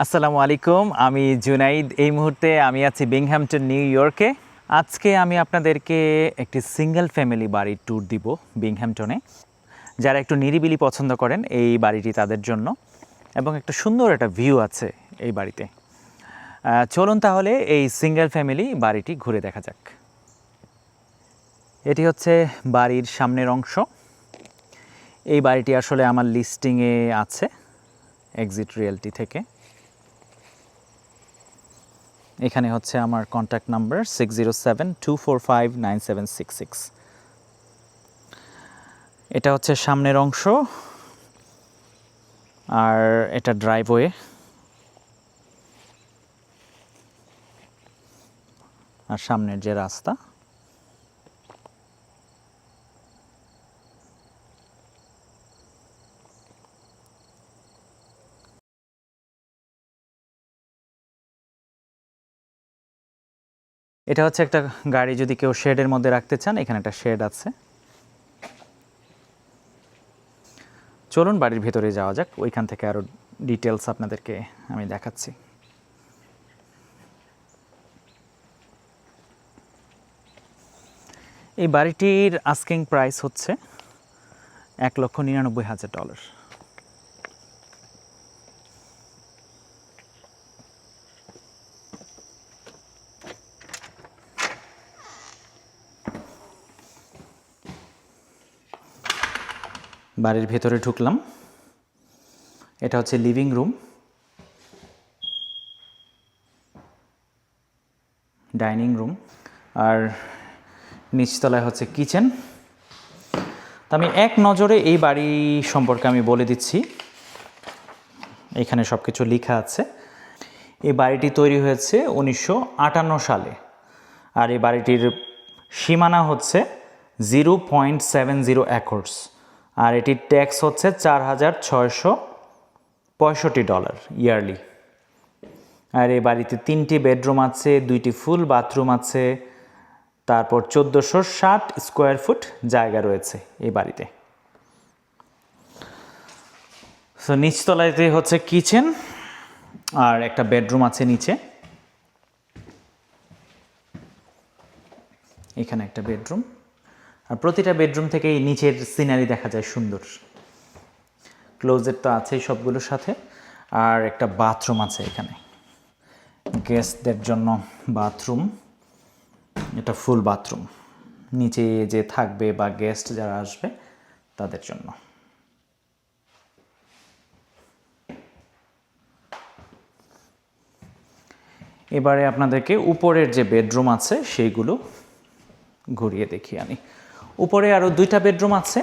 আসসালামু আলাইকুম, আমি জুনাইদ। এই মুহূর্তে আমি আছি বিংহ্যামটন, নিউ ইয়র্কে। আজকে আমি আপনাদেরকে একটি সিঙ্গেল ফ্যামিলি বাড়ির ট্যুর দিব বিংহ্যামটনে। যারা একটু নিরিবিলি পছন্দ করেন, এই বাড়িটি তাদের জন্য, এবং একটা সুন্দর একটা ভিউ আছে এই বাড়িতে। চলুন তাহলে এই সিঙ্গেল ফ্যামিলি বাড়িটি ঘুরে দেখা যাক। এটি হচ্ছে বাড়ির সামনের অংশ। এই বাড়িটি আসলে আমার লিস্টিংয়ে আছে এক্সিট রিয়েলটি থেকে। এখানে হচ্ছে আমার কন্ট্যাক্ট নাম্বার 6072459766। এটা হচ্ছে সামনের অংশ, আর এটা ড্রাইভওয়ে। আর সামনের যে রাস্তা, এটা হচ্ছে একটা গাড়ি যদি কেউ শেডের মধ্যে রাখতে চান, এখানে একটা শেড আছে। চলুন বাড়ির ভেতরে যাওয়া যাক, ওইখান থেকে আরও ডিটেলস আপনাদেরকে আমি দেখাচ্ছি। এই বাড়িটির আস্কিং প্রাইস হচ্ছে $1,99,000। বাড়ির ভেতরে ঢুকলাম। এটা হচ্ছে লিভিং রুম, ডাইনিং রুম, আর নিচতলায় হচ্ছে কিচেন। তো আমি এক নজরে এই বাড়ি সম্পর্কে আমি বলে দিচ্ছি, এখানে সব কিছু লেখা আছে। এই বাড়িটি তৈরি হয়েছে 1958 সালে, আর এই বাড়িটির সীমানা হচ্ছে 0.70 একর্স, আর এটির ট্যাক্স হচ্ছে $4,665 ইয়ারলি। আর এই বাড়িতে 3টি বেডরুম আছে, 2টি ফুল বাথরুম আছে, তারপর 1460 স্কোয়ার ফুট জায়গা রয়েছে এই বাড়িতে। সো নিচতলাতে হচ্ছে কিচেন, আর একটা বেডরুম আছে নিচে। এখানে একটা বেডরুম, আর প্রতিটা বেডরুম থেকে এই নিচের সিনারি দেখা যায় সুন্দর। ক্লোজেট তো আছেই সবগুলোর সাথে, আর একটা বাথরুম আছে এখানে গেস্টদের জন্য। বাথরুম, এটা ফুল বাথরুম, নিচে যে থাকবে বা গেস্ট যারা আসবে তাদের জন্য। এবারে আপনাদেরকে উপরের যে বেডরুম আছে সেইগুলো ঘুরিয়ে দেখিয়ে আনি। উপরে আরও 2টা বেডরুম আছে।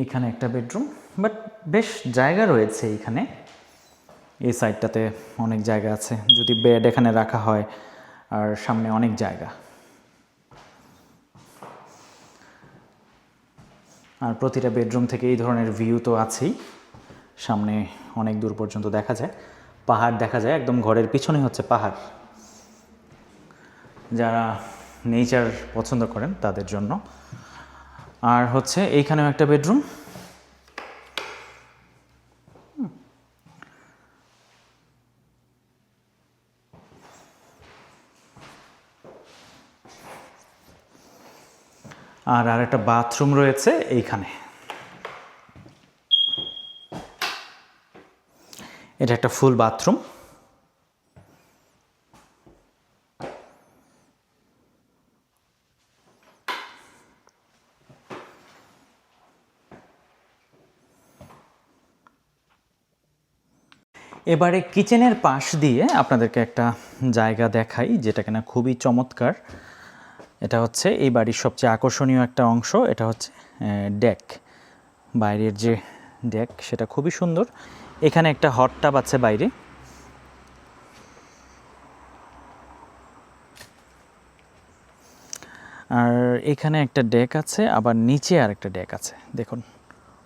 এইখানে একটা বেডরুম, বাট বেশ জায়গা রয়েছে এইখানে। এই সাইডটাতে অনেক জায়গা আছে যদি বেড এখানে রাখা হয়, আর সামনে অনেক জায়গা। আর প্রতিটা বেডরুম থেকে এই ধরনের ভিউ তো আছেই, সামনে অনেক দূর পর্যন্ত দেখা যায়, পাহাড় দেখা যায়, একদম ঘরের পিছনে হচ্ছে পাহাড়। যারা নেচার পছন্দ করেন তাদের জন্য। আর হচ্ছে এইখানেও একটা বেডরুম। আর একটা বাথরুম রয়েছে এইখানে। এটা একটা ফুল বাথরুম। এবারে কিচেনের পাশ দিয়ে আপনাদেরকে একটা জায়গা দেখাই, যেটা কিনা খুবই চমৎকার। এটা হচ্ছে এই বাড়ির সবচেয়ে আকর্ষণীয় একটা অংশ। এটা হচ্ছে ডেক, বাইরের যে ডেক সেটা খুবই সুন্দর। এখানে একটা হট টাব আছে বাইরে। আর এখানে একটা ডেক আছে, আবার নিচে আর একটা ডেক আছে। দেখুন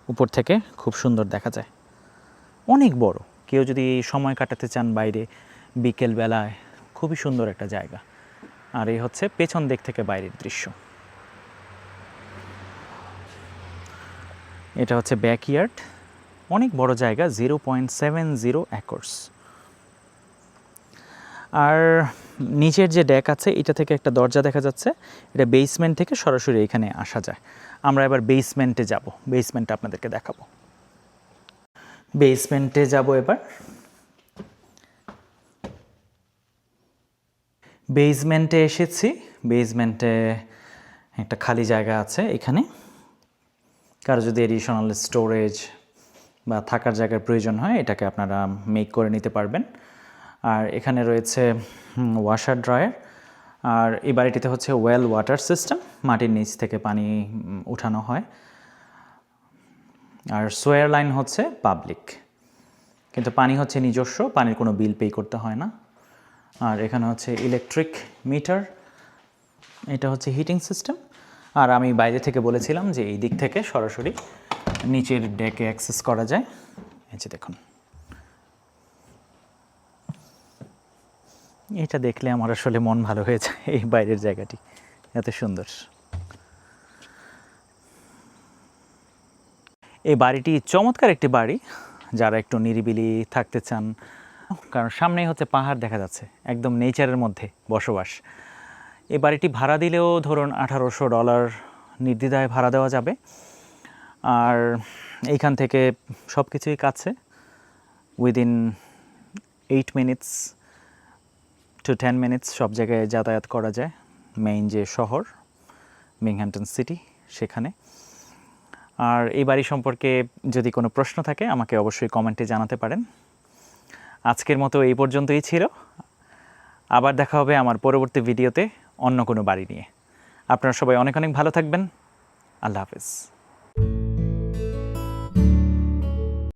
উপর থেকে খুব সুন্দর দেখা যায়, অনেক বড়। কেউ যদি সময় কাটাতে চান বাইরে বিকেল বেলায়, খুবই সুন্দর একটা জায়গা। আর এই হচ্ছে পেছন দিক থেকে বাইরের দৃশ্য। এটা হচ্ছে ব্যাকইয়ার্ড, অনেক বড় জায়গা, 0.70 একর্স। আর নিচের যে ডেক আছে এটা থেকে একটা দরজা দেখা যাচ্ছে, এটা বেসমেন্ট থেকে সরাসরি এখানে আসা যায়। আমরা এবার বেসমেন্টে যাব, বেসমেন্টটা আপনাদেরকে দেখাবো। বেসমেন্টে যাব এবার। বেসমেন্টে এসেছি, বেসমেন্টে একটা খালি জায়গা আছে এখানে। কারো যদি এডিশনাল স্টোরেজ বা থাকার জায়গার প্রয়োজন হয় এটাকে আপনারা মেক করে নিতে পারবেন। আর এখানে রয়েছে ওয়াশার ড্রায়ার। আর এই বাড়িটিতে হচ্ছে ওয়েল ওয়াটার সিস্টেম, মাটির নিচ থেকে পানি উঠানো হয়। আর সোয়ার লাইন হচ্ছে পাবলিক, কিন্তু পানি হচ্ছে নিজস্ব, পানির কোনো বিল পে করতে হয় না। আর এখানে হচ্ছে ইলেকট্রিক মিটার, এটা হচ্ছে হিটিং সিস্টেম। আর আমি বাইরে থেকে বলেছিলাম যে এই দিক থেকে সরাসরি নিচের ডেকে অ্যাক্সেস করা যায়। এই যে দেখুন, এটা দেখলে আমার আসলে মন ভালো হয়ে যায়, এই বাইরের জায়গাটি এত সুন্দর। এই বাড়িটি চমৎকার একটি বাড়ি, যারা একটু নিরিবিলি থাকতে চান, কারণ সামনেই হচ্ছে পাহাড় দেখা যাচ্ছে, একদম নেচারের মধ্যে বসবাস। এই বাড়িটি ভাড়া দিলেও ধরুন $1800 নির্দ্বিধায় ভাড়া দেওয়া যাবে। আর এইখান থেকে সব কিছুই কাছে, উইদিন 8 মিনিটস টু 10 মিনিটস সব জায়গায় যাতায়াত করা যায়। মেইন যে শহর বিংহ্যামটন সিটি, সেখানে। আর এই বাড়ি সম্পর্কে যদি কোনো প্রশ্ন থাকে আমাকে অবশ্যই কমেন্টে জানাতে পারেন। আজকের মতো এই পর্যন্তই ছিল। আবার দেখা হবে আমার পরবর্তী ভিডিওতে অন্য কোনো বাড়ি নিয়ে। আপনারা সবাই অনেক অনেক ভালো থাকবেন। আল্লাহ হাফেজ।